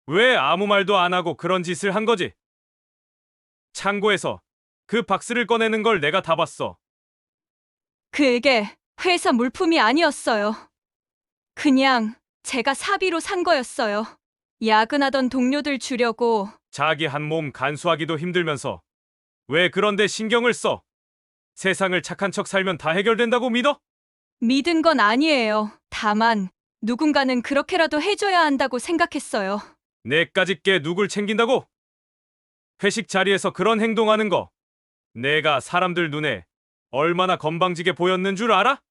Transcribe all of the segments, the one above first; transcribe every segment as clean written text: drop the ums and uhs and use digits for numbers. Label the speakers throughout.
Speaker 1: 왜 아무 말도 안 하고 그런 짓을 한 거지? 창고에서 그 박스를 꺼내는 걸 내가 다 봤어.
Speaker 2: 그게 회사 물품이 아니었어요. 그냥 제가 사비로 산 거였어요. 야근하던 동료들 주려고.
Speaker 1: 자기 한 몸 간수하기도 힘들면서 왜 그런데 신경을 써? 세상을 착한 척 살면 다 해결된다고 믿어?
Speaker 2: 믿은 건 아니에요. 다만 누군가는 그렇게라도 해줘야 한다고 생각했어요.
Speaker 1: 내까짓 게 누굴 챙긴다고? 회식 자리에서 그런 행동하는 거 내가 사람들 눈에 얼마나 건방지게 보였는 줄 알아?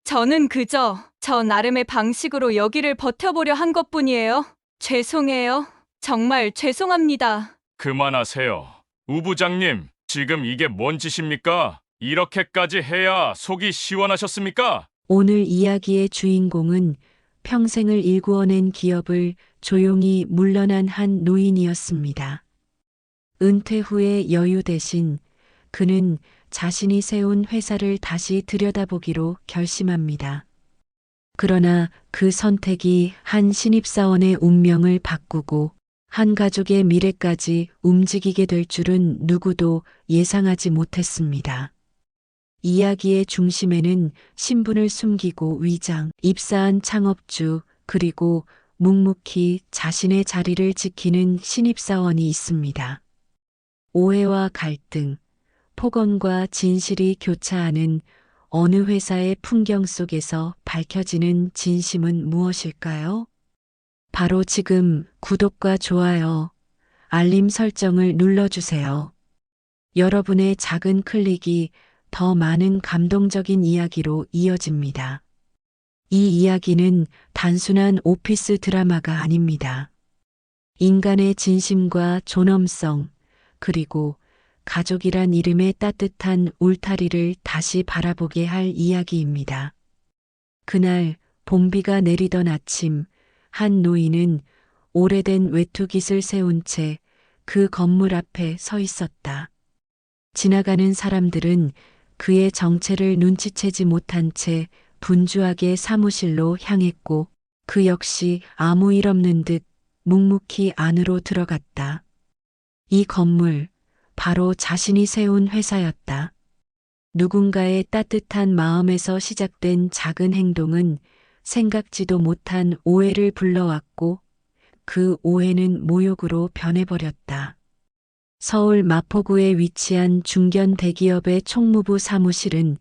Speaker 2: 저는 그저 저 나름의 방식으로 여기를 버텨보려 한 것뿐이에요. 죄송해요. 정말 죄송합니다.
Speaker 3: 그만하세요. 우 부장님, 지금 이게 뭔 짓입니까? 이렇게까지 해야 속이 시원하셨습니까?
Speaker 4: 오늘 이야기의 주인공은 평생을 일구어낸 기업을 조용히 물러난 한 노인이었습니다. 은퇴 후의 여유 대신 그는 자신이 세운 회사를 다시 들여다보기로 결심합니다. 그러나 그 선택이 한 신입사원의 운명을 바꾸고 한 가족의 미래까지 움직이게 될 줄은 누구도 예상하지 못했습니다. 이야기의 중심에는 신분을 숨기고 입사한 창업주, 그리고 묵묵히 자신의 자리를 지키는 신입사원이 있습니다. 오해와 갈등, 폭언과 진실이 교차하는 어느 회사의 풍경 속에서 밝혀지는 진심은 무엇일까요? 바로 지금 구독과 좋아요, 알림 설정을 눌러주세요. 여러분의 작은 클릭이 더 많은 감동적인 이야기로 이어집니다. 이 이야기는 단순한 오피스 드라마가 아닙니다. 인간의 진심과 존엄성, 그리고 가족이란 이름의 따뜻한 울타리를 다시 바라보게 할 이야기입니다. 그날 봄비가 내리던 아침, 한 노인은 오래된 외투깃을 세운 채 그 건물 앞에 서 있었다. 지나가는 사람들은 그의 정체를 눈치채지 못한 채 분주하게 사무실로 향했고 그 역시 아무 일 없는 듯 묵묵히 안으로 들어갔다. 이 건물, 바로 자신이 세운 회사였다. 누군가의 따뜻한 마음에서 시작된 작은 행동은 생각지도 못한 오해를 불러왔고 그 오해는 모욕으로 변해버렸다. 서울 마포구에 위치한 중견 대기업의 총무부 사무실은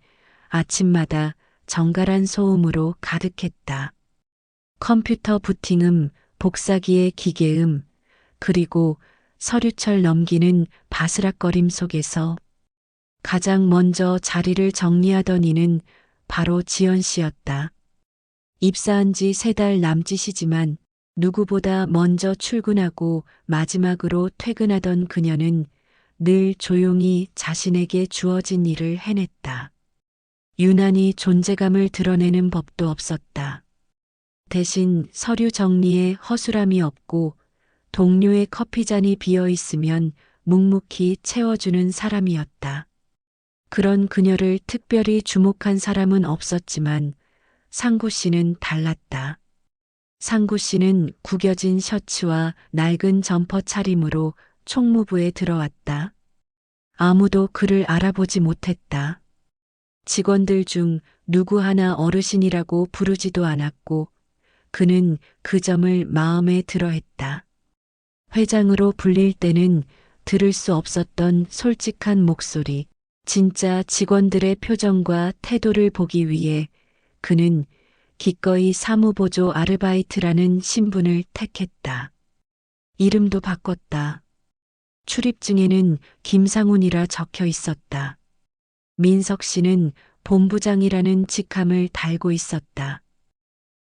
Speaker 4: 아침마다 정갈한 소음으로 가득했다. 컴퓨터 부팅음, 복사기의 기계음, 그리고 서류철 넘기는 바스락거림 속에서 가장 먼저 자리를 정리하던 이는 바로 지연 씨였다. 입사한 지 3달 남짓이지만 누구보다 먼저 출근하고 마지막으로 퇴근하던 그녀는 늘 조용히 자신에게 주어진 일을 해냈다. 유난히 존재감을 드러내는 법도 없었다. 대신 서류 정리에 허술함이 없고 동료의 커피잔이 비어 있으면 묵묵히 채워주는 사람이었다. 그런 그녀를 특별히 주목한 사람은 없었지만 상구 씨는 달랐다. 상구 씨는 구겨진 셔츠와 낡은 점퍼 차림으로 총무부에 들어왔다. 아무도 그를 알아보지 못했다. 직원들 중 누구 하나 어르신이라고 부르지도 않았고 그는 그 점을 마음에 들어했다. 회장으로 불릴 때는 들을 수 없었던 솔직한 목소리, 진짜 직원들의 표정과 태도를 보기 위해 그는 기꺼이 사무보조 아르바이트라는 신분을 택했다. 이름도 바꿨다. 출입증에는 김상훈이라 적혀 있었다. 민석 씨는 본부장이라는 직함을 달고 있었다.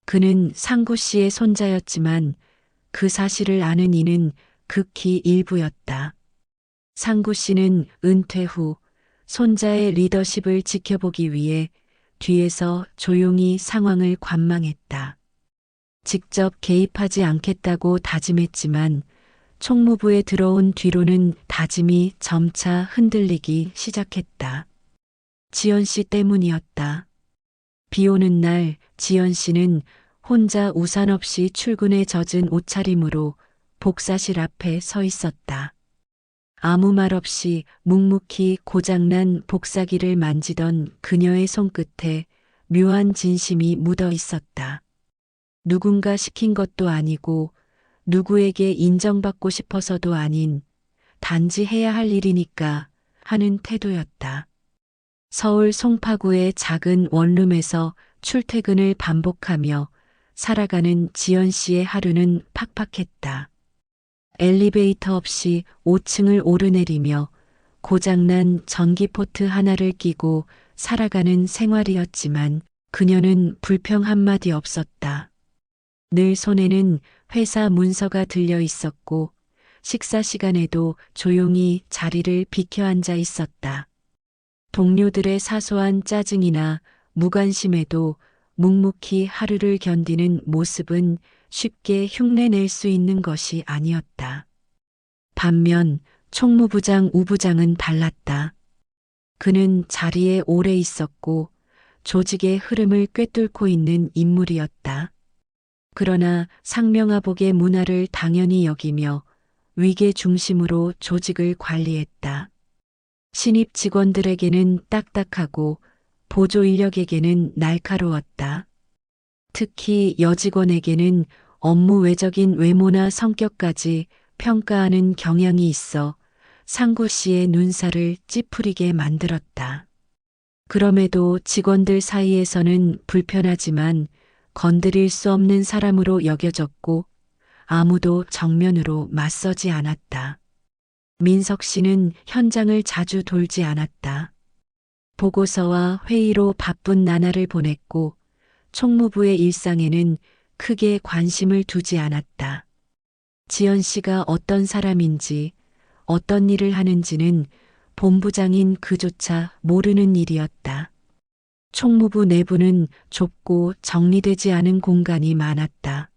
Speaker 4: 그는 상구 씨의 손자였지만 그 사실을 아는 이는 극히 일부였다. 상구 씨는 은퇴 후 손자의 리더십을 지켜보기 위해 뒤에서 조용히 상황을 관망했다. 직접 개입하지 않겠다고 다짐했지만 총무부에 들어온 뒤로는 다짐이 점차 흔들리기 시작했다. 지연 씨 때문이었다. 비 오는 날 지연 씨는 혼자 우산 없이 출근에 젖은 옷차림으로 복사실 앞에 서 있었다. 아무 말 없이 묵묵히 고장난 복사기를 만지던 그녀의 손끝에 묘한 진심이 묻어 있었다. 누군가 시킨 것도 아니고 누구에게 인정받고 싶어서도 아닌 단지 해야 할 일이니까 하는 태도였다. 서울 송파구의 작은 원룸에서 출퇴근을 반복하며 살아가는 지연 씨의 하루는 팍팍했다. 엘리베이터 없이 5층을 오르내리며 고장난 전기포트 하나를 끼고 살아가는 생활이었지만 그녀는 불평 한마디 없었다. 늘 손에는 회사 문서가 들려 있었고 식사 시간에도 조용히 자리를 비켜 앉아 있었다. 동료들의 사소한 짜증이나 무관심에도 묵묵히 하루를 견디는 모습은 쉽게 흉내낼 수 있는 것이 아니었다. 반면 총무부장 우부장은 달랐다. 그는 자리에 오래 있었고 조직의 흐름을 꿰뚫고 있는 인물이었다. 그러나 상명하복의 문화를 당연히 여기며 위계 중심으로 조직을 관리했다. 신입 직원들에게는 딱딱하고 보조 인력에게는 날카로웠다. 특히 여직원에게는 업무 외적인 외모나 성격까지 평가하는 경향이 있어 상구 씨의 눈살을 찌푸리게 만들었다. 그럼에도 직원들 사이에서는 불편하지만 건드릴 수 없는 사람으로 여겨졌고 아무도 정면으로 맞서지 않았다. 민석 씨는 현장을 자주 돌지 않았다. 보고서와 회의로 바쁜 나날을 보냈고 총무부의 일상에는 크게 관심을 두지 않았다. 지연 씨가 어떤 사람인지 어떤 일을 하는지는 본부장인 그조차 모르는 일이었다. 총무부 내부는 좁고 정리되지 않은 공간이 많았다.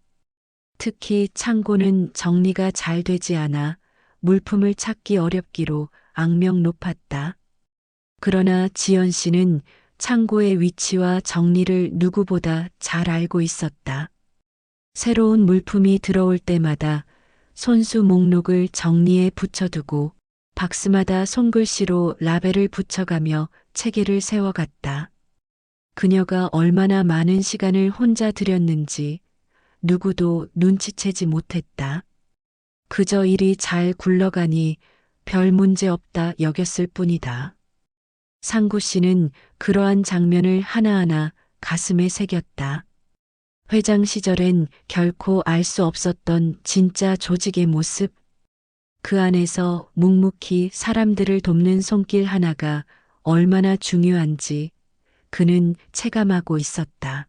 Speaker 4: 특히 창고는 정리가 잘 되지 않아 물품을 찾기 어렵기로 악명 높았다. 그러나 지연 씨는 창고의 위치와 정리를 누구보다 잘 알고 있었다. 새로운 물품이 들어올 때마다 손수 목록을 정리해 붙여두고 박스마다 손글씨로 라벨을 붙여가며 체계를 세워갔다. 그녀가 얼마나 많은 시간을 혼자 들였는지 누구도 눈치채지 못했다. 그저 일이 잘 굴러가니 별 문제 없다 여겼을 뿐이다. 상구 씨는 그러한 장면을 하나하나 가슴에 새겼다. 회장 시절엔 결코 알 수 없었던 진짜 조직의 모습. 그 안에서 묵묵히 사람들을 돕는 손길 하나가 얼마나 중요한지 그는 체감하고 있었다.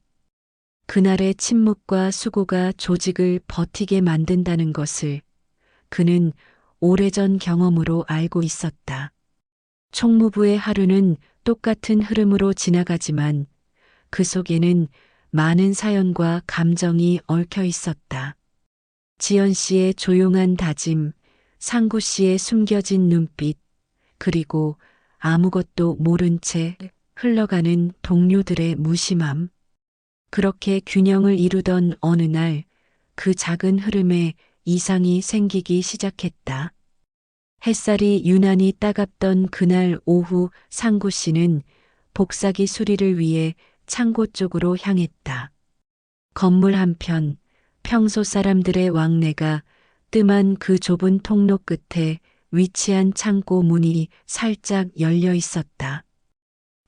Speaker 4: 그날의 침묵과 수고가 조직을 버티게 만든다는 것을 그는 오래전 경험으로 알고 있었다. 총무부의 하루는 똑같은 흐름으로 지나가지만 그 속에는 많은 사연과 감정이 얽혀 있었다. 지연 씨의 조용한 다짐, 상구 씨의 숨겨진 눈빛, 그리고 아무것도 모른 채 흘러가는 동료들의 무심함. 그렇게 균형을 이루던 어느 날 그 작은 흐름에 이상이 생기기 시작했다. 햇살이 유난히 따갑던 그날 오후 상구 씨는 복사기 수리를 위해 창고 쪽으로 향했다. 건물 한편 평소 사람들의 왕래가 뜸한 그 좁은 통로 끝에 위치한 창고 문이 살짝 열려 있었다.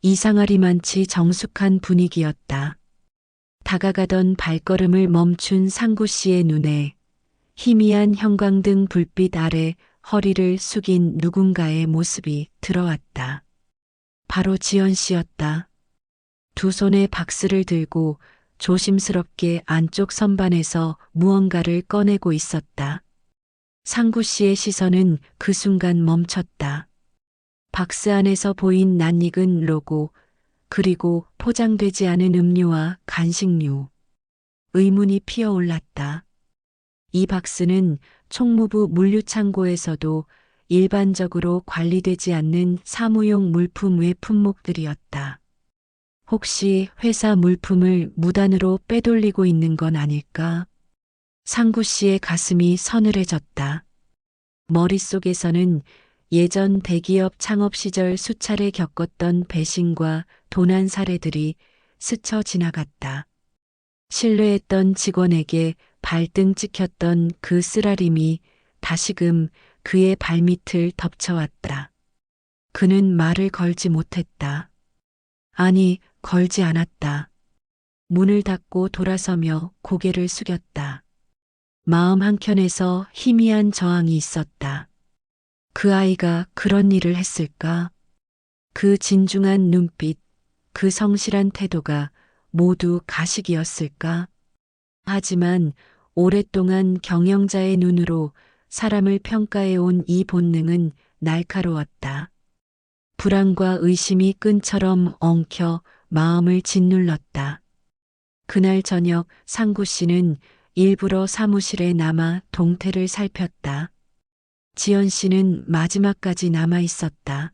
Speaker 4: 이상하리만치 정숙한 분위기였다. 다가가던 발걸음을 멈춘 상구 씨의 눈에 희미한 형광등 불빛 아래 허리를 숙인 누군가의 모습이 들어왔다. 바로 지연 씨였다. 두 손에 박스를 들고 조심스럽게 안쪽 선반에서 무언가를 꺼내고 있었다. 상구 씨의 시선은 그 순간 멈췄다. 박스 안에서 보인 낯익은 로고, 그리고 포장되지 않은 음료와 간식류. 의문이 피어올랐다. 이 박스는 총무부 물류창고에서도 일반적으로 관리되지 않는 사무용 물품 외 품목들이었다. 혹시 회사 물품을 무단으로 빼돌리고 있는 건 아닐까? 상구 씨의 가슴이 서늘해졌다. 머릿속에서는 예전 대기업 창업 시절 수차례 겪었던 배신과 도난 사례들이 스쳐 지나갔다. 신뢰했던 직원에게 발등 찍혔던 그 쓰라림이 다시금 그의 발밑을 덮쳐왔다. 그는 말을 걸지 못했다. 아니, 걸지 않았다. 문을 닫고 돌아서며 고개를 숙였다. 마음 한켠에서 희미한 저항이 있었다. 그 아이가 그런 일을 했을까? 그 진중한 눈빛, 그 성실한 태도가 모두 가식이었을까? 하지만 오랫동안 경영자의 눈으로 사람을 평가해온 이 본능은 날카로웠다. 불안과 의심이 끈처럼 엉켜 마음을 짓눌렀다. 그날 저녁 상구 씨는 일부러 사무실에 남아 동태를 살폈다. 지연 씨는 마지막까지 남아 있었다.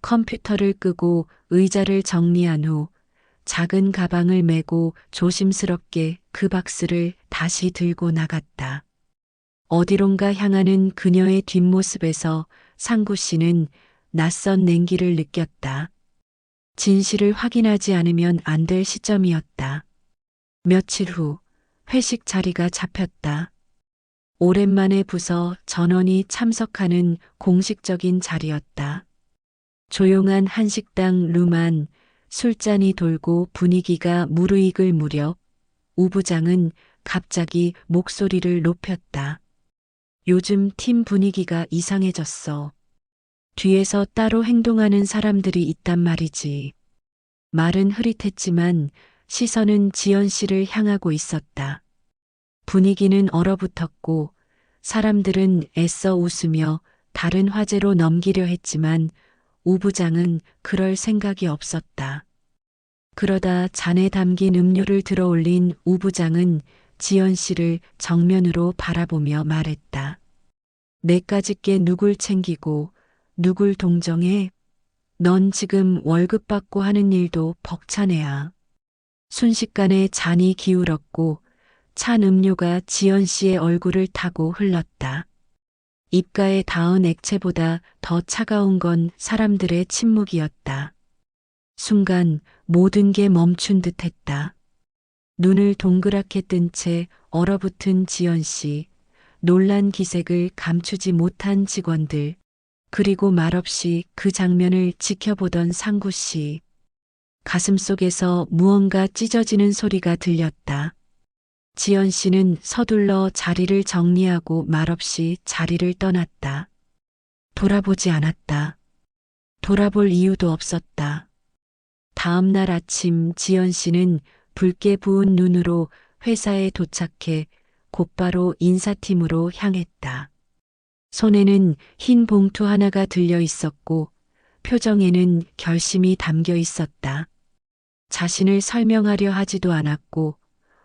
Speaker 4: 컴퓨터를 끄고 의자를 정리한 후 작은 가방을 메고 조심스럽게 그 박스를 다시 들고 나갔다. 어디론가 향하는 그녀의 뒷모습에서 상구 씨는 낯선 냉기를 느꼈다. 진실을 확인하지 않으면 안 될 시점이었다. 며칠 후 회식 자리가 잡혔다. 오랜만에 부서 전원이 참석하는 공식적인 자리였다. 조용한 한식당 룸안 술잔이 돌고 분위기가 무르익을 무렵 우 부장은 갑자기 목소리를 높였다. 요즘 팀 분위기가 이상해졌어. 뒤에서 따로 행동하는 사람들이 있단 말이지. 말은 흐릿했지만 시선은 지연 씨를 향하고 있었다. 분위기는 얼어붙었고 사람들은 애써 웃으며 다른 화제로 넘기려 했지만 우 부장은 그럴 생각이 없었다. 그러다 잔에 담긴 음료를 들어올린 우 부장은 지연 씨를 정면으로 바라보며 말했다. 내까짓게 누굴 챙기고 누굴 동정해? 넌 지금 월급 받고 하는 일도 벅차네야. 순식간에 잔이 기울었고 찬 음료가 지연 씨의 얼굴을 타고 흘렀다. 입가에 닿은 액체보다 더 차가운 건 사람들의 침묵이었다. 순간 모든 게 멈춘 듯 했다. 눈을 동그랗게 뜬 채 얼어붙은 지연 씨, 놀란 기색을 감추지 못한 직원들, 그리고 말없이 그 장면을 지켜보던 상구 씨. 가슴속에서 무언가 찢어지는 소리가 들렸다. 지연 씨는 서둘러 자리를 정리하고 말없이 자리를 떠났다. 돌아보지 않았다. 돌아볼 이유도 없었다. 다음 날 아침 지연 씨는 붉게 부은 눈으로 회사에 도착해 곧바로 인사팀으로 향했다. 손에는 흰 봉투 하나가 들려 있었고 표정에는 결심이 담겨 있었다. 자신을 설명하려 하지도 않았고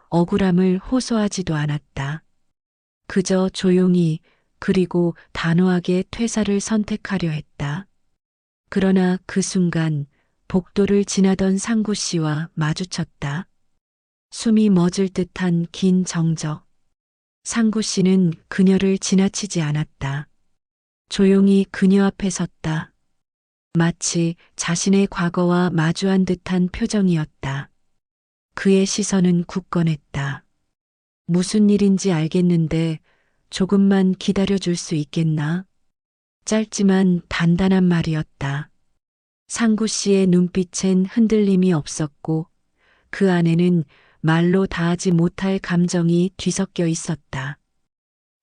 Speaker 4: 억울함을 호소하지도 않았다. 그저 조용히 그리고 단호하게 퇴사를 선택하려 했다. 그러나 그 순간 복도를 지나던 상구 씨와 마주쳤다. 숨이 멎을 듯한 긴 정적. 상구 씨는 그녀를 지나치지 않았다. 조용히 그녀 앞에 섰다. 마치 자신의 과거와 마주한 듯한 표정이었다. 그의 시선은 굳건했다. 무슨 일인지 알겠는데 조금만 기다려줄 수 있겠나? 짧지만 단단한 말이었다. 상구 씨의 눈빛엔 흔들림이 없었고 그 안에는 말로 다하지 못할 감정이 뒤섞여 있었다.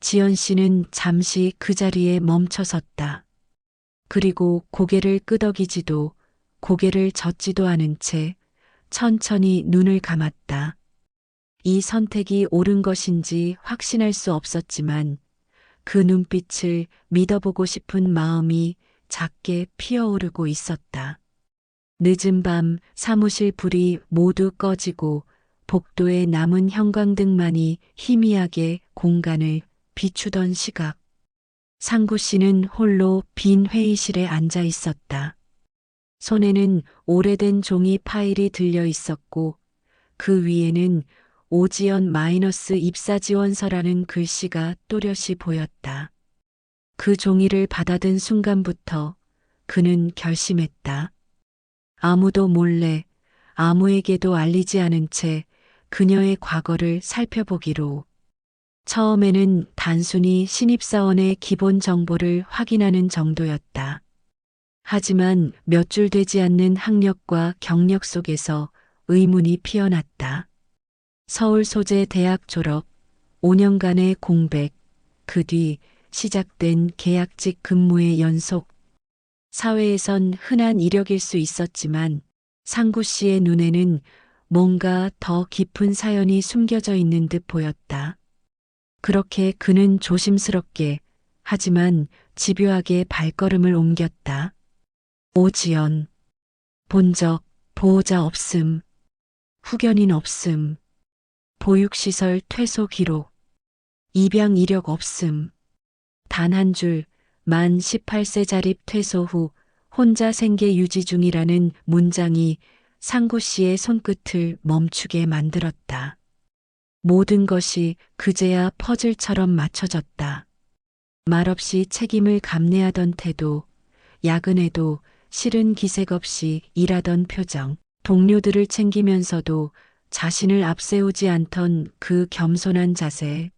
Speaker 4: 지연 씨는 잠시 그 자리에 멈춰 섰다. 그리고 고개를 끄덕이지도 고개를 젓지도 않은 채 천천히 눈을 감았다. 이 선택이 옳은 것인지 확신할 수 없었지만 그 눈빛을 믿어보고 싶은 마음이 작게 피어오르고 있었다. 늦은 밤 사무실 불이 모두 꺼지고 복도에 남은 형광등만이 희미하게 공간을 비추던 시각. 상구 씨는 홀로 빈 회의실에 앉아 있었다. 손에는 오래된 종이 파일이 들려 있었고 그 위에는 오지연 마이너스 입사 지원서라는 글씨가 또렷이 보였다. 그 종이를 받아든 순간부터 그는 결심했다. 아무도 몰래, 아무에게도 알리지 않은 채 그녀의 과거를 살펴보기로. 처음에는 단순히 신입사원의 기본 정보를 확인하는 정도였다. 하지만 몇 줄 되지 않는 학력과 경력 속에서 의문이 피어났다. 서울 소재 대학 졸업, 5년간의 공백, 그 뒤 시작된 계약직 근무의 연속. 사회에선 흔한 이력일 수 있었지만 상구 씨의 눈에는 뭔가 더 깊은 사연이 숨겨져 있는 듯 보였다. 그렇게 그는 조심스럽게 하지만 집요하게 발걸음을 옮겼다. 오지연. 본적, 보호자 없음. 후견인 없음. 보육시설 퇴소 기록. 입양 이력 없음. 단 한 줄, 만 18세 자립 퇴소 후 혼자 생계 유지 중이라는 문장이 상구 씨의 손끝을 멈추게 만들었다. 모든 것이 그제야 퍼즐처럼 맞춰졌다. 말없이 책임을 감내하던 태도, 야근에도 싫은 기색 없이 일하던 표정, 동료들을 챙기면서도 자신을 앞세우지 않던 그 겸손한 자세,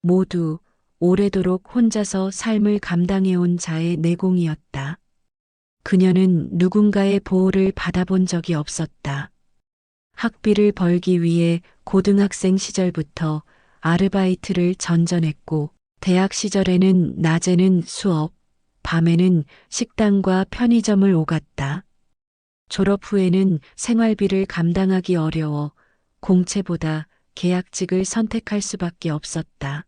Speaker 4: 모두 오래도록 혼자서 삶을 감당해온 자의 내공이었다. 그녀는 누군가의 보호를 받아본 적이 없었다. 학비를 벌기 위해 고등학생 시절부터 아르바이트를 전전했고, 대학 시절에는 낮에는 수업, 밤에는 식당과 편의점을 오갔다. 졸업 후에는 생활비를 감당하기 어려워 공채보다 계약직을 선택할 수밖에 없었다.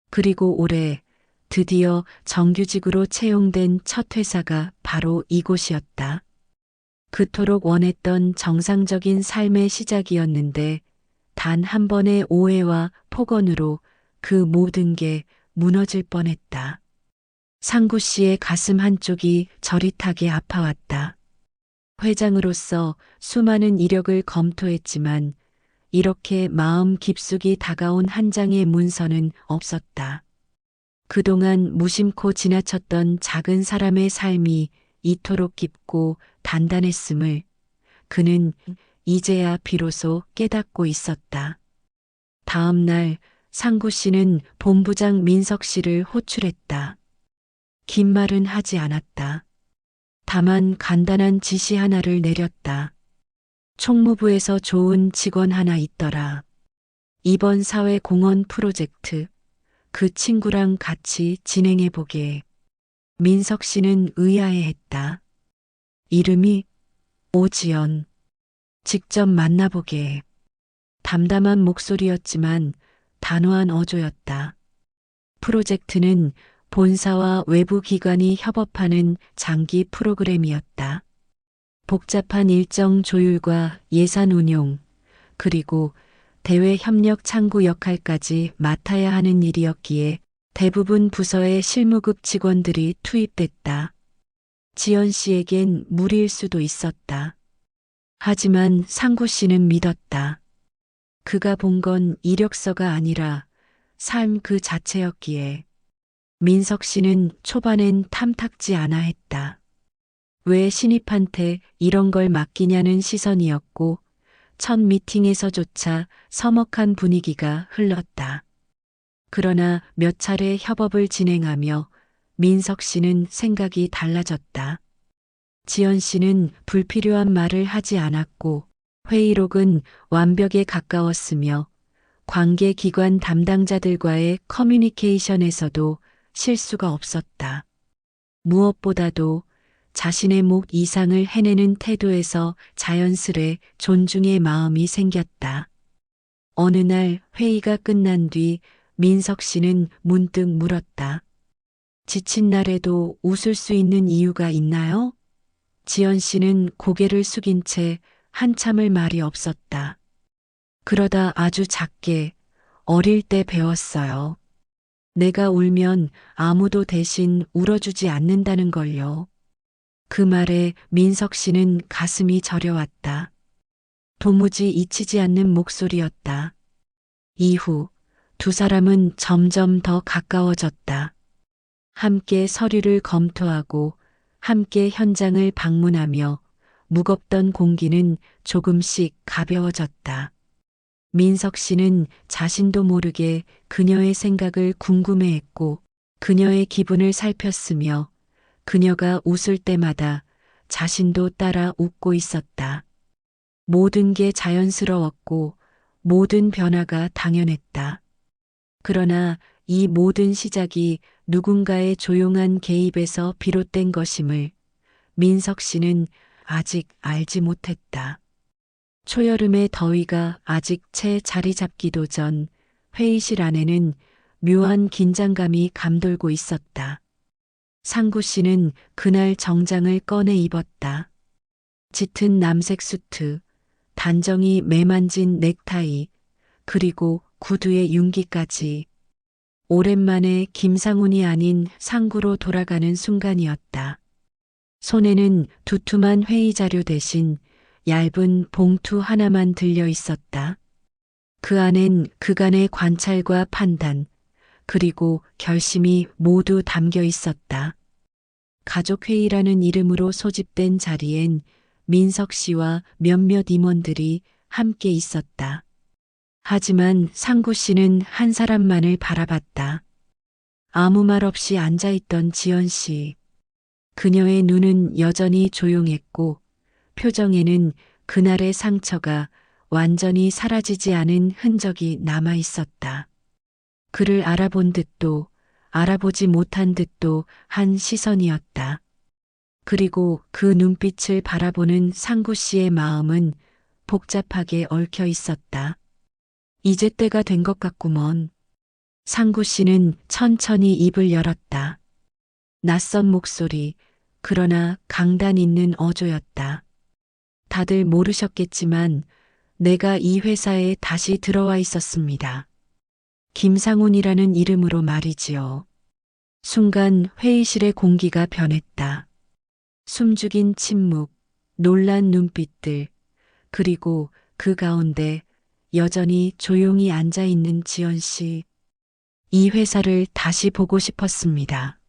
Speaker 4: 그리고 올해 드디어 정규직으로 채용된 첫 회사가 바로 이곳이었다. 그토록 원했던 정상적인 삶의 시작이었는데 단 한 번의 오해와 폭언으로 그 모든 게 무너질 뻔했다. 상구 씨의 가슴 한쪽이 저릿하게 아파왔다. 회장으로서 수많은 이력을 검토했지만 이렇게 마음 깊숙이 다가온 한 장의 문서는 없었다. 그동안 무심코 지나쳤던 작은 사람의 삶이 이토록 깊고 단단했음을 그는 이제야 비로소 깨닫고 있었다. 다음 날 상구 씨는 본부장 민석 씨를 호출했다. 긴 말은 하지 않았다. 다만 간단한 지시 하나를 내렸다. 총무부에서 좋은 직원 하나 있더라. 이번 사회공헌 프로젝트 그 친구랑 같이 진행해보게. 민석 씨는 의아해했다. 이름이 오지연. 직접 만나보게. 담담한 목소리였지만 단호한 어조였다. 프로젝트는 본사와 외부 기관이 협업하는 장기 프로그램이었다. 복잡한 일정 조율과 예산 운용, 그리고 대외 협력 창구 역할까지 맡아야 하는 일이었기에 대부분 부서의 실무급 직원들이 투입됐다. 지연 씨에겐 무리일 수도 있었다. 하지만 상구 씨는 믿었다. 그가 본 건 이력서가 아니라 삶 그 자체였기에. 민석 씨는 초반엔 탐탁지 않아 했다. 왜 신입한테 이런 걸 맡기냐는 시선이었고 첫 미팅에서조차 서먹한 분위기가 흘렀다. 그러나 몇 차례 협업을 진행하며 민석 씨는 생각이 달라졌다. 지연 씨는 불필요한 말을 하지 않았고 회의록은 완벽에 가까웠으며 관계기관 담당자들과의 커뮤니케이션에서도 실수가 없었다. 무엇보다도 자신의 목 이상을 해내는 태도에서 자연스레 존중의 마음이 생겼다. 어느 날 회의가 끝난 뒤 민석 씨는 문득 물었다. 지친 날에도 웃을 수 있는 이유가 있나요? 지연 씨는 고개를 숙인 채 한참을 말이 없었다. 그러다 아주 작게 어릴 때 배웠어요. 내가 울면 아무도 대신 울어주지 않는다는 걸요. 그 말에 민석 씨는 가슴이 저려왔다. 도무지 잊히지 않는 목소리였다. 이후 두 사람은 점점 더 가까워졌다. 함께 서류를 검토하고 함께 현장을 방문하며 무겁던 공기는 조금씩 가벼워졌다. 민석 씨는 자신도 모르게 그녀의 생각을 궁금해했고 그녀의 기분을 살폈으며 그녀가 웃을 때마다 자신도 따라 웃고 있었다. 모든 게 자연스러웠고 모든 변화가 당연했다. 그러나 이 모든 시작이 누군가의 조용한 개입에서 비롯된 것임을 민석 씨는 아직 알지 못했다. 초여름의 더위가 아직 채 자리 잡기도 전 회의실 안에는 묘한 긴장감이 감돌고 있었다. 상구 씨는 그날 정장을 꺼내 입었다. 짙은 남색 수트, 단정히 매만진 넥타이, 그리고 구두의 윤기까지. 오랜만에 김상훈이 아닌 상구로 돌아가는 순간이었다. 손에는 두툼한 회의 자료 대신 얇은 봉투 하나만 들려 있었다. 그 안엔 그간의 관찰과 판단, 그리고 결심이 모두 담겨 있었다. 가족회의라는 이름으로 소집된 자리엔 민석 씨와 몇몇 임원들이 함께 있었다. 하지만 상구 씨는 한 사람만을 바라봤다. 아무 말 없이 앉아있던 지연 씨. 그녀의 눈은 여전히 조용했고 표정에는 그날의 상처가 완전히 사라지지 않은 흔적이 남아 있었다. 그를 알아본 듯도 알아보지 못한 듯도 한 시선이었다. 그리고 그 눈빛을 바라보는 상구 씨의 마음은 복잡하게 얽혀 있었다. 이제 때가 된 것 같구먼. 상구 씨는 천천히 입을 열었다. 낯선 목소리, 그러나 강단 있는 어조였다. 다들 모르셨겠지만 내가 이 회사에 다시 들어와 있었습니다. 김상훈이라는 이름으로 말이지요. 순간 회의실의 공기가 변했다. 숨죽인 침묵, 놀란 눈빛들, 그리고 그 가운데 여전히 조용히 앉아 있는 지연 씨. 이 회사를 다시 보고 싶었습니다.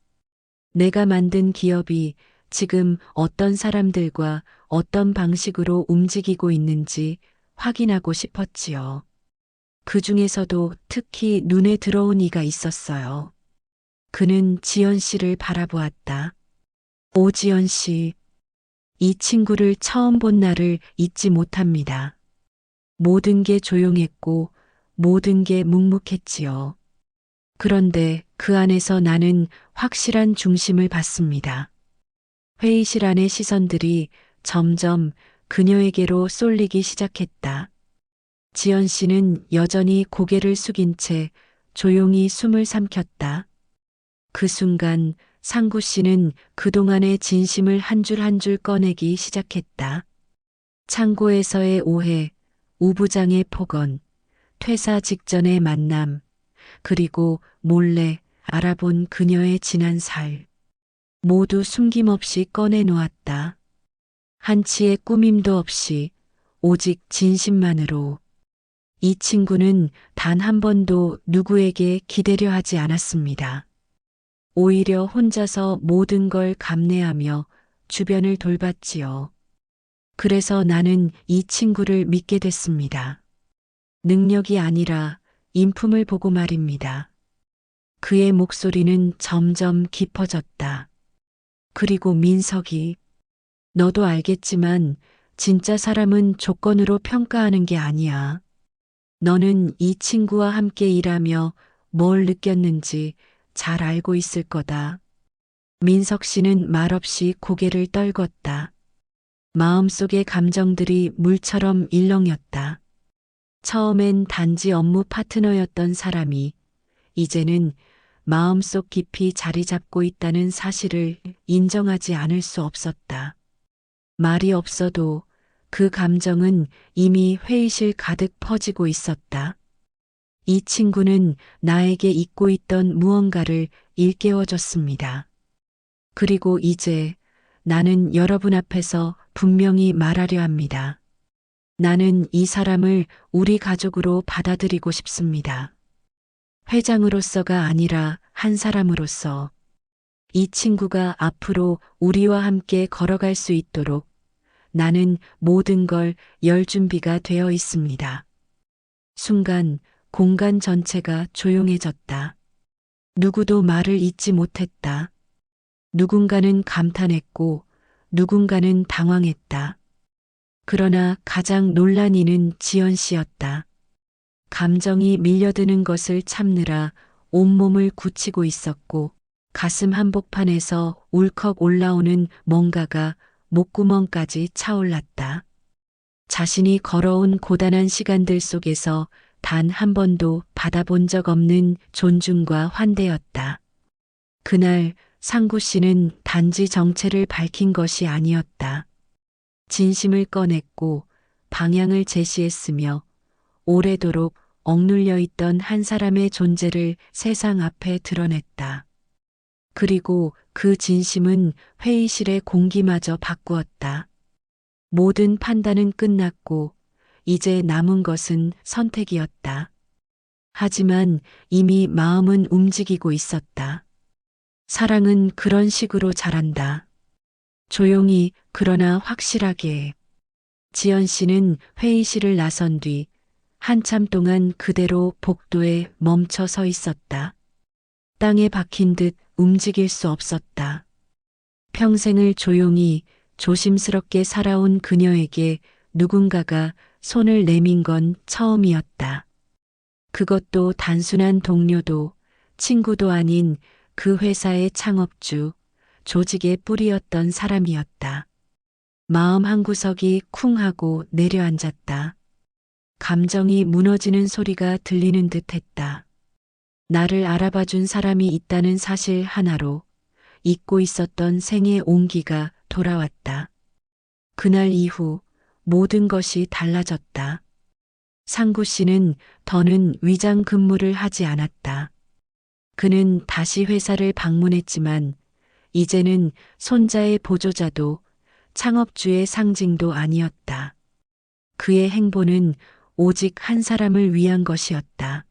Speaker 4: 내가 만든 기업이 지금 어떤 사람들과 어떤 방식으로 움직이고 있는지 확인하고 싶었지요. 그 중에서도 특히 눈에 들어온 이가 있었어요. 그는 지연 씨를 바라보았다. 오지연 씨, 이 친구를 처음 본 날을 잊지 못합니다. 모든 게 조용했고 모든 게 묵묵했지요. 그런데 그 안에서 나는 확실한 중심을 받습니다. 회의실 안의 시선들이 점점 그녀에게로 쏠리기 시작했다. 지연 씨는 여전히 고개를 숙인 채 조용히 숨을 삼켰다. 그 순간 상구 씨는 그동안의 진심을 한 줄 한 줄 꺼내기 시작했다. 창고에서의 오해, 우부장의 폭언, 퇴사 직전의 만남, 그리고 몰래 알아본 그녀의 지난 살. 모두 숨김없이 꺼내놓았다. 한치의 꾸밈도 없이 오직 진심만으로. 이 친구는 단 한 번도 누구에게 기대려 하지 않았습니다. 오히려 혼자서 모든 걸 감내하며 주변을 돌봤지요. 그래서 나는 이 친구를 믿게 됐습니다. 능력이 아니라 인품을 보고 말입니다. 그의 목소리는 점점 깊어졌다. 그리고 민석이, 너도 알겠지만 진짜 사람은 조건으로 평가하는 게 아니야. 너는 이 친구와 함께 일하며 뭘 느꼈는지 잘 알고 있을 거다. 민석 씨는 말없이 고개를 떨궜다. 마음속의 감정들이 물처럼 일렁였다. 처음엔 단지 업무 파트너였던 사람이 이제는 마음속 깊이 자리 잡고 있다는 사실을 인정하지 않을 수 없었다. 말이 없어도 그 감정은 이미 회의실 가득 퍼지고 있었다. 이 친구는 나에게 잊고 있던 무언가를 일깨워줬습니다. 그리고 이제 나는 여러분 앞에서 분명히 말하려 합니다. 나는 이 사람을 우리 가족으로 받아들이고 싶습니다. 회장으로서가 아니라 한 사람으로서. 이 친구가 앞으로 우리와 함께 걸어갈 수 있도록 나는 모든 걸 열 준비가 되어 있습니다. 순간 공간 전체가 조용해졌다. 누구도 말을 잇지 못했다. 누군가는 감탄했고 누군가는 당황했다. 그러나 가장 놀란 이는 지연 씨였다. 감정이 밀려드는 것을 참느라 온몸을 굳히고 있었고 가슴 한복판에서 울컥 올라오는 뭔가가 목구멍까지 차올랐다. 자신이 걸어온 고단한 시간들 속에서 단 한 번도 받아본 적 없는 존중과 환대였다. 그날 상구 씨는 단지 정체를 밝힌 것이 아니었다. 진심을 꺼냈고 방향을 제시했으며 오래도록 억눌려 있던 한 사람의 존재를 세상 앞에 드러냈다. 그리고 그 진심은 회의실의 공기마저 바꾸었다. 모든 판단은 끝났고 이제 남은 것은 선택이었다. 하지만 이미 마음은 움직이고 있었다. 사랑은 그런 식으로 자란다. 조용히 그러나 확실하게. 지연 씨는 회의실을 나선 뒤 한참 동안 그대로 복도에 멈춰 서 있었다. 땅에 박힌 듯 움직일 수 없었다. 평생을 조용히 조심스럽게 살아온 그녀에게 누군가가 손을 내민 건 처음이었다. 그것도 단순한 동료도 친구도 아닌 그 회사의 창업주, 조직의 뿌리였던 사람이었다. 마음 한구석이 쿵 하고 내려앉았다. 감정이 무너지는 소리가 들리는 듯 했다. 나를 알아봐준 사람이 있다는 사실 하나로 잊고 있었던 생의 온기가 돌아왔다. 그날 이후 모든 것이 달라졌다. 상구 씨는 더는 위장 근무를 하지 않았다. 그는 다시 회사를 방문했지만 이제는 손자의 보조자도 창업주의 상징도 아니었다. 그의 행보는 오직 한 사람을 위한 것이었다.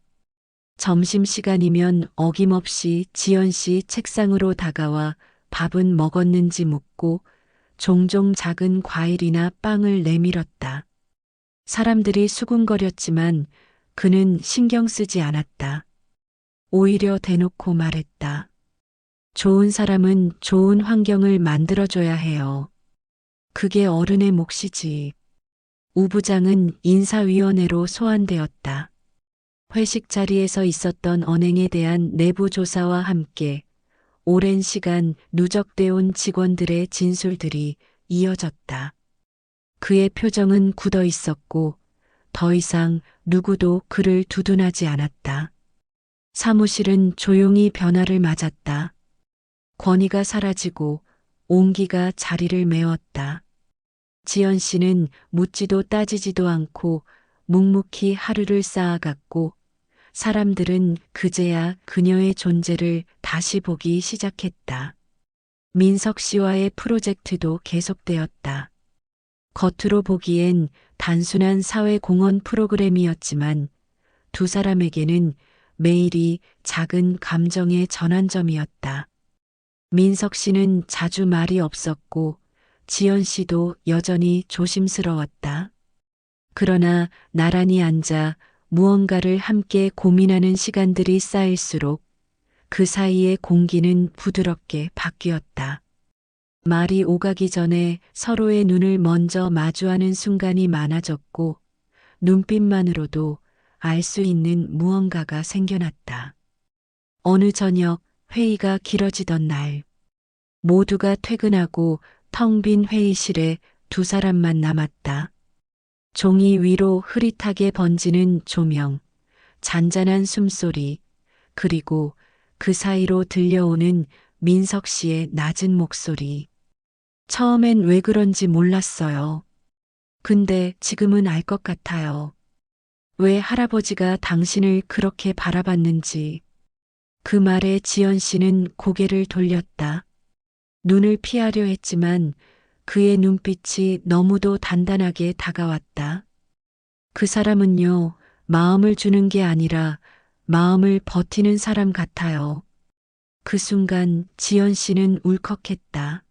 Speaker 4: 점심시간이면 어김없이 지연 씨 책상으로 다가와 밥은 먹었는지 묻고 종종 작은 과일이나 빵을 내밀었다. 사람들이 수군거렸지만 그는 신경 쓰지 않았다. 오히려 대놓고 말했다. 좋은 사람은 좋은 환경을 만들어줘야 해요. 그게 어른의 몫이지. 우 부장은 인사위원회로 소환되었다. 회식 자리에서 있었던 언행에 대한 내부 조사와 함께 오랜 시간 누적되어 온 직원들의 진술들이 이어졌다. 그의 표정은 굳어 있었고 더 이상 누구도 그를 두둔하지 않았다. 사무실은 조용히 변화를 맞았다. 권위가 사라지고 온기가 자리를 메웠다. 지연 씨는 묻지도 따지지도 않고 묵묵히 하루를 쌓아갔고 사람들은 그제야 그녀의 존재를 다시 보기 시작했다. 민석 씨와의 프로젝트도 계속되었다. 겉으로 보기엔 단순한 사회공헌 프로그램이었지만 두 사람에게는 매일이 작은 감정의 전환점이었다. 민석 씨는 자주 말이 없었고 지연 씨도 여전히 조심스러웠다. 그러나 나란히 앉아 무언가를 함께 고민하는 시간들이 쌓일수록 그 사이의 공기는 부드럽게 바뀌었다. 말이 오가기 전에 서로의 눈을 먼저 마주하는 순간이 많아졌고 눈빛만으로도 알 수 있는 무언가가 생겨났다. 어느 저녁 회의가 길어지던 날, 모두가 퇴근하고 텅 빈 회의실에 두 사람만 남았다. 종이 위로 흐릿하게 번지는 조명, 잔잔한 숨소리, 그리고 그 사이로 들려오는 민석 씨의 낮은 목소리. 처음엔 왜 그런지 몰랐어요. 근데 지금은 알 것 같아요. 왜 할아버지가 당신을 그렇게 바라봤는지. 그 말에 지연 씨는 고개를 돌렸다. 눈을 피하려 했지만 그의 눈빛이 너무도 단단하게 다가왔다. 그 사람은요, 마음을 주는 게 아니라 마음을 버티는 사람 같아요. 그 순간 지연 씨는 울컥했다.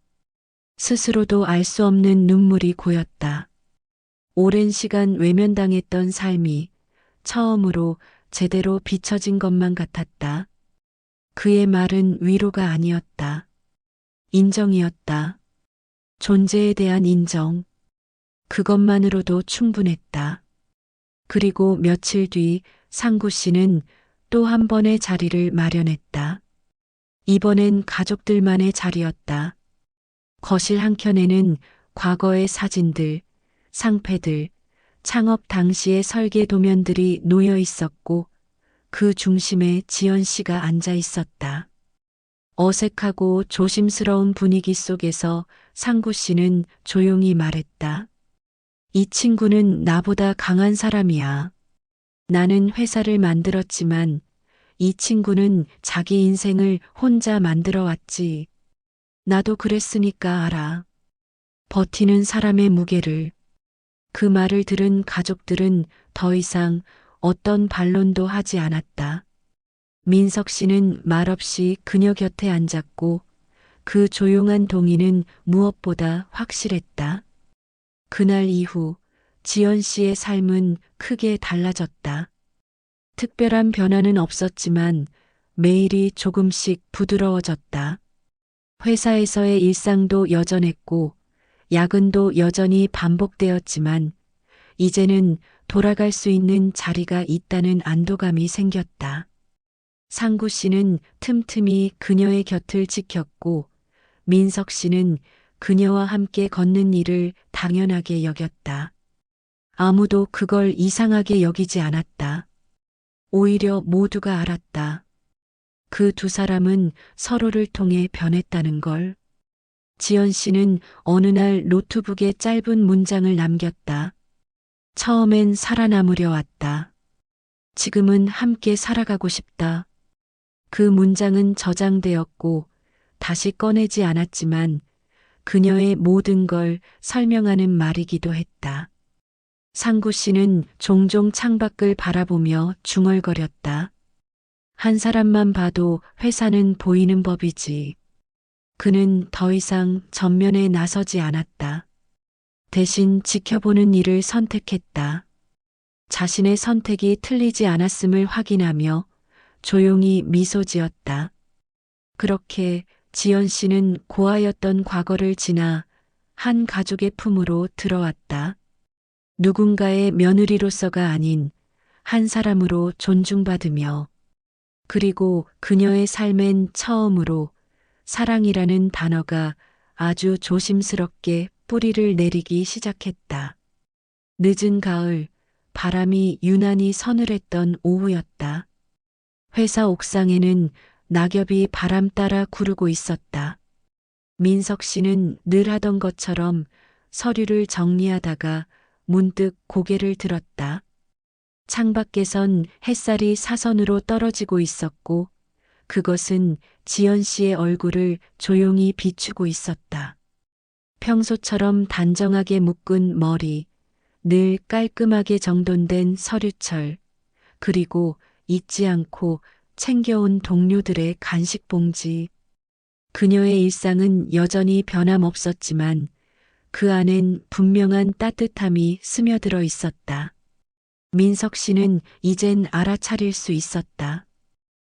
Speaker 4: 스스로도 알 수 없는 눈물이 고였다. 오랜 시간 외면당했던 삶이 처음으로 제대로 비춰진 것만 같았다. 그의 말은 위로가 아니었다. 인정이었다. 존재에 대한 인정. 그것만으로도 충분했다. 그리고 며칠 뒤 상구 씨는 또 한 번의 자리를 마련했다. 이번엔 가족들만의 자리였다. 거실 한켠에는 과거의 사진들, 상패들, 창업 당시의 설계 도면들이 놓여 있었고 그 중심에 지연 씨가 앉아 있었다. 어색하고 조심스러운 분위기 속에서 상구 씨는 조용히 말했다. 이 친구는 나보다 강한 사람이야. 나는 회사를 만들었지만 이 친구는 자기 인생을 혼자 만들어 왔지. 나도 그랬으니까 알아. 버티는 사람의 무게를. 그 말을 들은 가족들은 더 이상 어떤 반론도 하지 않았다. 민석 씨는 말없이 그녀 곁에 앉았고 그 조용한 동의는 무엇보다 확실했다. 그날 이후 지연 씨의 삶은 크게 달라졌다. 특별한 변화는 없었지만 매일이 조금씩 부드러워졌다. 회사에서의 일상도 여전했고 야근도 여전히 반복되었지만 이제는 돌아갈 수 있는 자리가 있다는 안도감이 생겼다. 상구 씨는 틈틈이 그녀의 곁을 지켰고 민석 씨는 그녀와 함께 걷는 일을 당연하게 여겼다. 아무도 그걸 이상하게 여기지 않았다. 오히려 모두가 알았다. 그 두 사람은 서로를 통해 변했다는 걸. 지연 씨는 어느 날 노트북에 짧은 문장을 남겼다. 처음엔 살아남으려 왔다. 지금은 함께 살아가고 싶다. 그 문장은 저장되었고 다시 꺼내지 않았지만 그녀의 모든 걸 설명하는 말이기도 했다. 상구 씨는 종종 창밖을 바라보며 중얼거렸다. 한 사람만 봐도 회사는 보이는 법이지. 그는 더 이상 전면에 나서지 않았다. 대신 지켜보는 일을 선택했다. 자신의 선택이 틀리지 않았음을 확인하며 조용히 미소 지었다. 그렇게 지연 씨는 고아였던 과거를 지나 한 가족의 품으로 들어왔다. 누군가의 며느리로서가 아닌 한 사람으로 존중받으며 그리고 그녀의 삶엔 처음으로 사랑이라는 단어가 아주 조심스럽게 뿌리를 내리기 시작했다. 늦은 가을, 바람이 유난히 서늘했던 오후였다. 회사 옥상에는 낙엽이 바람 따라 구르고 있었다. 민석 씨는 늘 하던 것처럼 서류를 정리하다가 문득 고개를 들었다. 창밖에선 햇살이 사선으로 떨어지고 있었고 그것은 지연 씨의 얼굴을 조용히 비추고 있었다. 평소처럼 단정하게 묶은 머리, 늘 깔끔하게 정돈된 서류철, 그리고 잊지 않고 챙겨온 동료들의 간식 봉지. 그녀의 일상은 여전히 변함없었지만 그 안엔 분명한 따뜻함이 스며들어 있었다. 민석 씨는 이젠 알아차릴 수 있었다.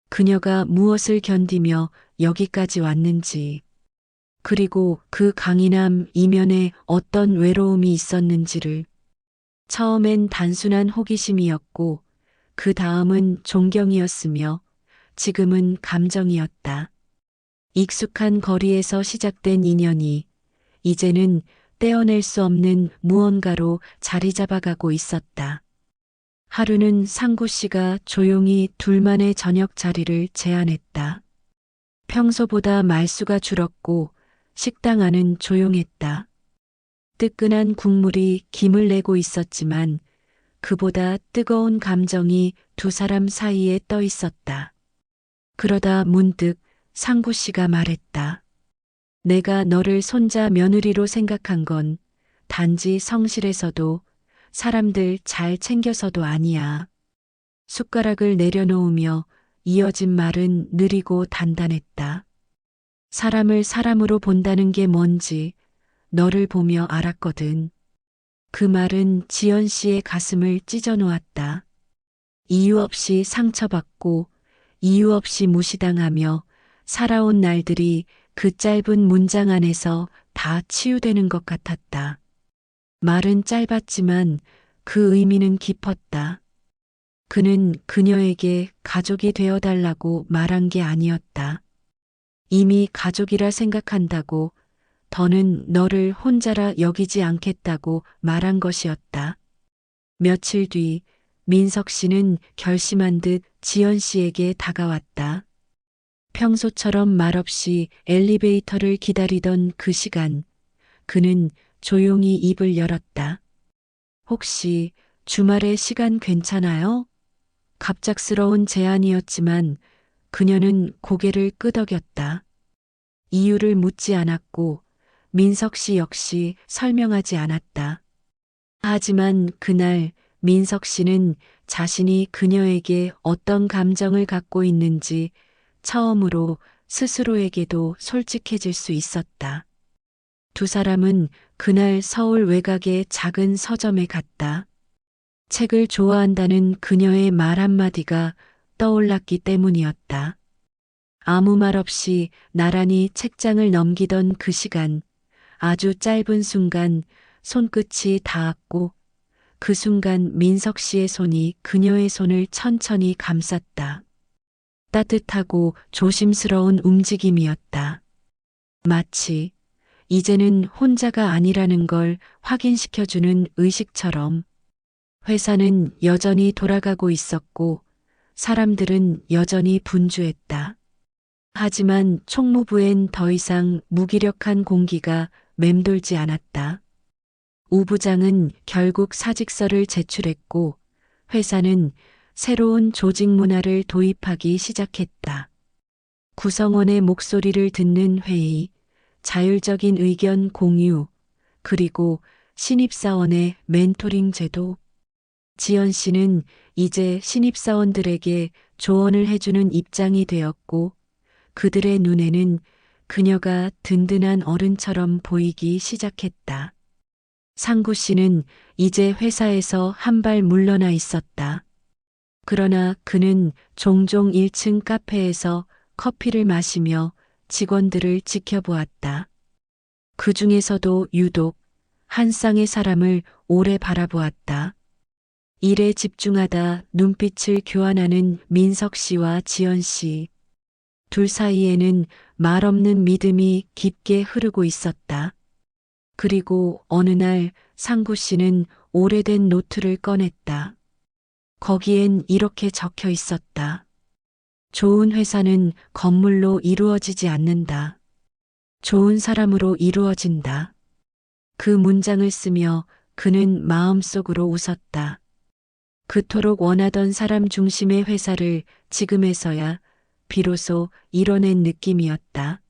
Speaker 4: 그녀가 무엇을 견디며 여기까지 왔는지, 그리고 그 강인함 이면에 어떤 외로움이 있었는지를. 처음엔 단순한 호기심이었고, 그 다음은 존경이었으며, 지금은 감정이었다. 익숙한 거리에서 시작된 인연이 이제는 떼어낼 수 없는 무언가로 자리 잡아가고 있었다. 하루는 상구 씨가 조용히 둘만의 저녁 자리를 제안했다. 평소보다 말수가 줄었고 식당 안은 조용했다. 뜨끈한 국물이 김을 내고 있었지만 그보다 뜨거운 감정이 두 사람 사이에 떠 있었다. 그러다 문득 상구 씨가 말했다. 내가 너를 손자 며느리로 생각한 건 단지 성실해서도 사람들 잘 챙겨서도 아니야. 숟가락을 내려놓으며 이어진 말은 느리고 단단했다. 사람을 사람으로 본다는 게 뭔지 너를 보며 알았거든. 그 말은 지연 씨의 가슴을 찢어 놓았다. 이유 없이 상처받고 이유 없이 무시당하며 살아온 날들이 그 짧은 문장 안에서 다 치유되는 것 같았다. 말은 짧았지만 그 의미는 깊었다. 그는 그녀에게 가족이 되어달라고 말한 게 아니었다. 이미 가족이라 생각한다고, 더는 너를 혼자라 여기지 않겠다고 말한 것이었다. 며칠 뒤 민석 씨는 결심한 듯 지연 씨에게 다가왔다. 평소처럼 말없이 엘리베이터를 기다리던 그 시간, 그는 조용히 입을 열었다. 혹시 주말에 시간 괜찮아요? 갑작스러운 제안이었지만 그녀는 고개를 끄덕였다. 이유를 묻지 않았고 민석 씨 역시 설명하지 않았다. 하지만 그날 민석 씨는 자신이 그녀에게 어떤 감정을 갖고 있는지 처음으로 스스로에게도 솔직해질 수 있었다. 두 사람은 그날 서울 외곽의 작은 서점에 갔다. 책을 좋아한다는 그녀의 말 한마디가 떠올랐기 때문이었다. 아무 말 없이 나란히 책장을 넘기던 그 시간, 아주 짧은 순간 손끝이 닿았고 그 순간 민석 씨의 손이 그녀의 손을 천천히 감쌌다. 따뜻하고 조심스러운 움직임이었다. 마치 이제는 혼자가 아니라는 걸 확인시켜주는 의식처럼. 회사는 여전히 돌아가고 있었고 사람들은 여전히 분주했다. 하지만 총무부엔 더 이상 무기력한 공기가 맴돌지 않았다. 우 부장은 결국 사직서를 제출했고 회사는 새로운 조직 문화를 도입하기 시작했다. 구성원의 목소리를 듣는 회의, 자율적인 의견 공유, 그리고 신입사원의 멘토링 제도. 지연 씨는 이제 신입사원들에게 조언을 해주는 입장이 되었고 그들의 눈에는 그녀가 든든한 어른처럼 보이기 시작했다. 상구 씨는 이제 회사에서 한 발 물러나 있었다. 그러나 그는 종종 1층 카페에서 커피를 마시며 직원들을 지켜보았다. 그 중에서도 유독 한 쌍의 사람을 오래 바라보았다. 일에 집중하다 눈빛을 교환하는 민석 씨와 지연 씨. 둘 사이에는 말없는 믿음이 깊게 흐르고 있었다. 그리고 어느 날 상구 씨는 오래된 노트를 꺼냈다. 거기엔 이렇게 적혀 있었다. 좋은 회사는 건물로 이루어지지 않는다. 좋은 사람으로 이루어진다. 그 문장을 쓰며 그는 마음속으로 웃었다. 그토록 원하던 사람 중심의 회사를 지금에서야 비로소 이뤄낸 느낌이었다.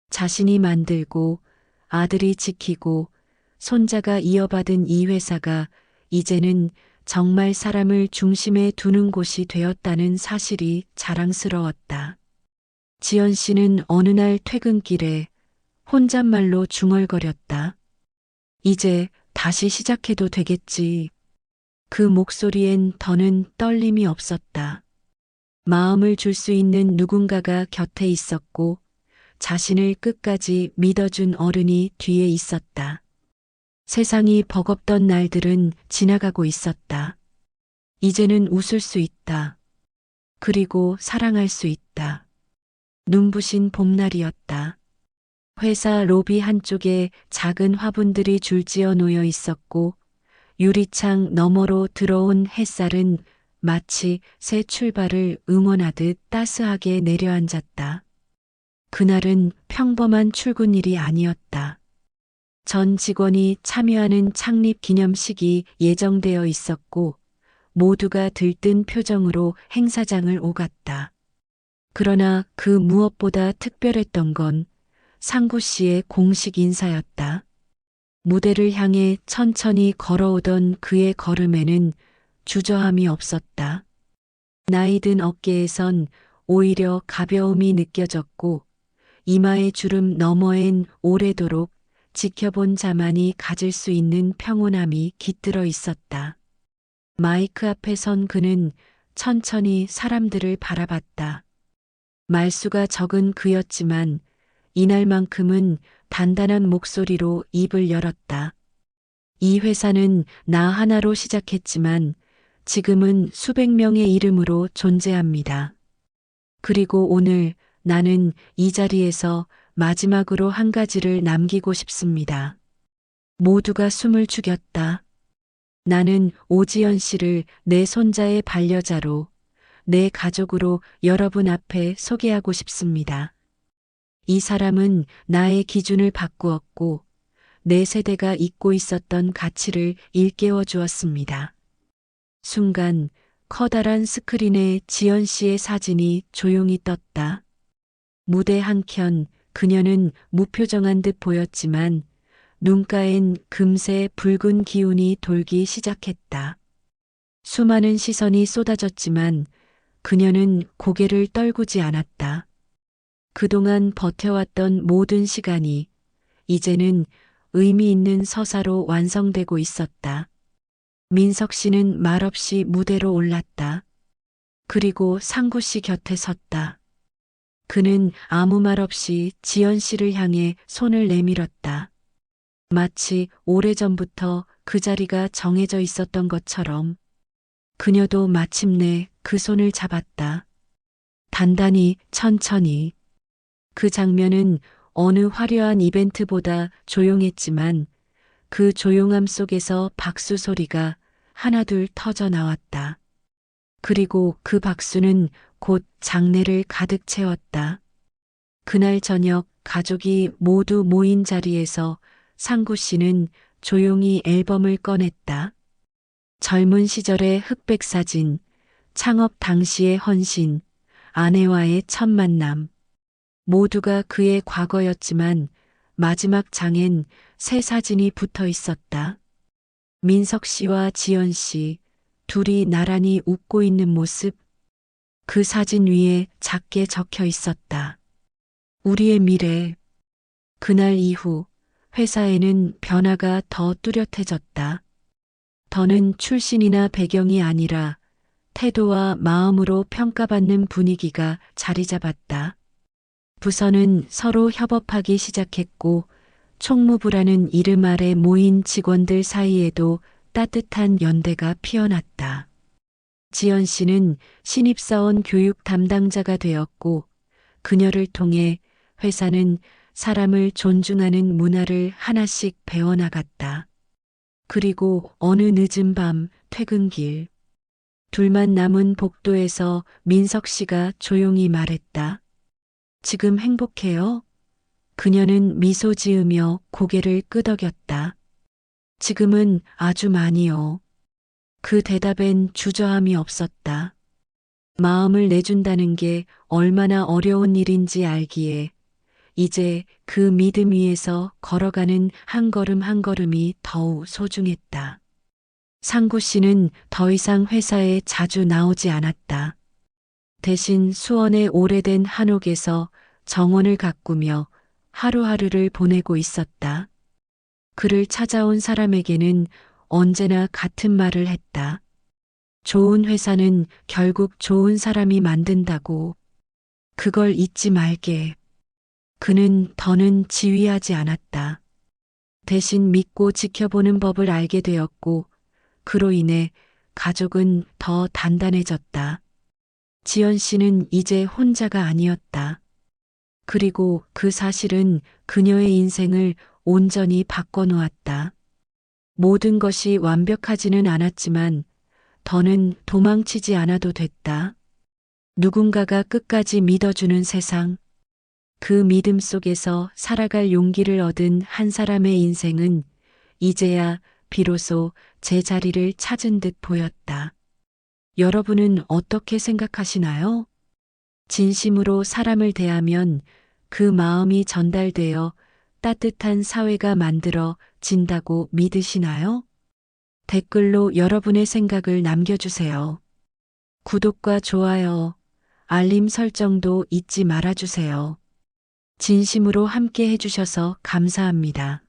Speaker 4: 자신이 만들고 아들이 지키고 손자가 이어받은 이 회사가 이제는 정말 사람을 중심에 두는 곳이 되었다는 사실이 자랑스러웠다. 지연 씨는 어느 날 퇴근길에 혼잣말로 중얼거렸다. 이제 다시 시작해도 되겠지. 그 목소리엔 더는 떨림이 없었다. 마음을 줄 수 있는 누군가가 곁에 있었고 자신을 끝까지 믿어준 어른이 뒤에 있었다. 세상이 버겁던 날들은 지나가고 있었다. 이제는 웃을 수 있다. 그리고 사랑할 수 있다. 눈부신 봄날이었다. 회사 로비 한쪽에 작은 화분들이 줄지어 놓여 있었고 유리창 너머로 들어온 햇살은 마치 새 출발을 응원하듯 따스하게 내려앉았다. 그날은 평범한 출근일이 아니었다. 전 직원이 참여하는 창립 기념식이 예정되어 있었고 모두가 들뜬 표정으로 행사장을 오갔다. 그러나 그 무엇보다 특별했던 건 상구 씨의 공식 인사였다. 무대를 향해 천천히 걸어오던 그의 걸음에는 주저함이 없었다. 나이든 어깨에선 오히려 가벼움이 느껴졌고 이마의 주름 너머엔 오래도록 지켜본 자만이 가질 수 있는 평온함이 깃들어 있었다. 마이크 앞에 선 그는 천천히 사람들을 바라봤다. 말수가 적은 그였지만 이날만큼은 단단한 목소리로 입을 열었다. 이 회사는 나 하나로 시작했지만 지금은 수백 명의 이름으로 존재합니다. 그리고 오늘 나는 이 자리에서 마지막으로 한 가지를 남기고 싶습니다. 모두가 숨을 죽였다. 나는 오지연 씨를 내 손자의 반려자로, 내 가족으로 여러분 앞에 소개하고 싶습니다. 이 사람은 나의 기준을 바꾸었고, 내 세대가 잊고 있었던 가치를 일깨워 주었습니다. 순간 커다란 스크린에 지연 씨의 사진이 조용히 떴다. 무대 한켠 그녀는 무표정한 듯 보였지만 눈가엔 금세 붉은 기운이 돌기 시작했다. 수많은 시선이 쏟아졌지만 그녀는 고개를 떨구지 않았다. 그동안 버텨왔던 모든 시간이 이제는 의미 있는 서사로 완성되고 있었다. 민석 씨는 말없이 무대로 올랐다. 그리고 상구 씨 곁에 섰다. 그는 아무 말 없이 지연 씨를 향해 손을 내밀었다. 마치 오래전부터 그 자리가 정해져 있었던 것처럼 그녀도 마침내 그 손을 잡았다. 단단히 천천히. 그 장면은 어느 화려한 이벤트보다 조용했지만 그 조용함 속에서 박수 소리가 하나둘 터져 나왔다. 그리고 그 박수는 곧 장례를 가득 채웠다. 그날 저녁 가족이 모두 모인 자리에서 상구 씨는 조용히 앨범을 꺼냈다. 젊은 시절의 흑백 사진, 창업 당시의 헌신, 아내와의 첫 만남. 모두가 그의 과거였지만 마지막 장엔 새 사진이 붙어 있었다. 민석 씨와 지연 씨, 둘이 나란히 웃고 있는 모습. 그 사진 위에 작게 적혀 있었다. 우리의 미래. 그날 이후 회사에는 변화가 더 뚜렷해졌다. 더는 출신이나 배경이 아니라 태도와 마음으로 평가받는 분위기가 자리 잡았다. 부서는 서로 협업하기 시작했고 총무부라는 이름 아래 모인 직원들 사이에도 따뜻한 연대가 피어났다. 지연 씨는 신입사원 교육 담당자가 되었고 그녀를 통해 회사는 사람을 존중하는 문화를 하나씩 배워나갔다. 그리고 어느 늦은 밤 퇴근길, 둘만 남은 복도에서 민석 씨가 조용히 말했다. 지금 행복해요? 그녀는 미소 지으며 고개를 끄덕였다. 지금은 아주 많이요. 그 대답엔 주저함이 없었다. 마음을 내준다는 게 얼마나 어려운 일인지 알기에 이제 그 믿음 위에서 걸어가는 한 걸음 한 걸음이 더욱 소중했다. 상구 씨는 더 이상 회사에 자주 나오지 않았다. 대신 수원의 오래된 한옥에서 정원을 가꾸며 하루하루를 보내고 있었다. 그를 찾아온 사람에게는 언제나 같은 말을 했다. 좋은 회사는 결국 좋은 사람이 만든다고. 그걸 잊지 말게. 그는 더는 지휘하지 않았다. 대신 믿고 지켜보는 법을 알게 되었고 그로 인해 가족은 더 단단해졌다. 지연 씨는 이제 혼자가 아니었다. 그리고 그 사실은 그녀의 인생을 온전히 바꿔놓았다. 모든 것이 완벽하지는 않았지만 더는 도망치지 않아도 됐다. 누군가가 끝까지 믿어주는 세상. 그 믿음 속에서 살아갈 용기를 얻은 한 사람의 인생은 이제야 비로소 제자리를 찾은 듯 보였다. 여러분은 어떻게 생각하시나요? 진심으로 사람을 대하면 그 마음이 전달되어 따뜻한 사회가 만들어 진다고 믿으시나요? 댓글로 여러분의 생각을 남겨주세요. 구독과 좋아요, 알림 설정도 잊지 말아주세요. 진심으로 함께 해주셔서 감사합니다.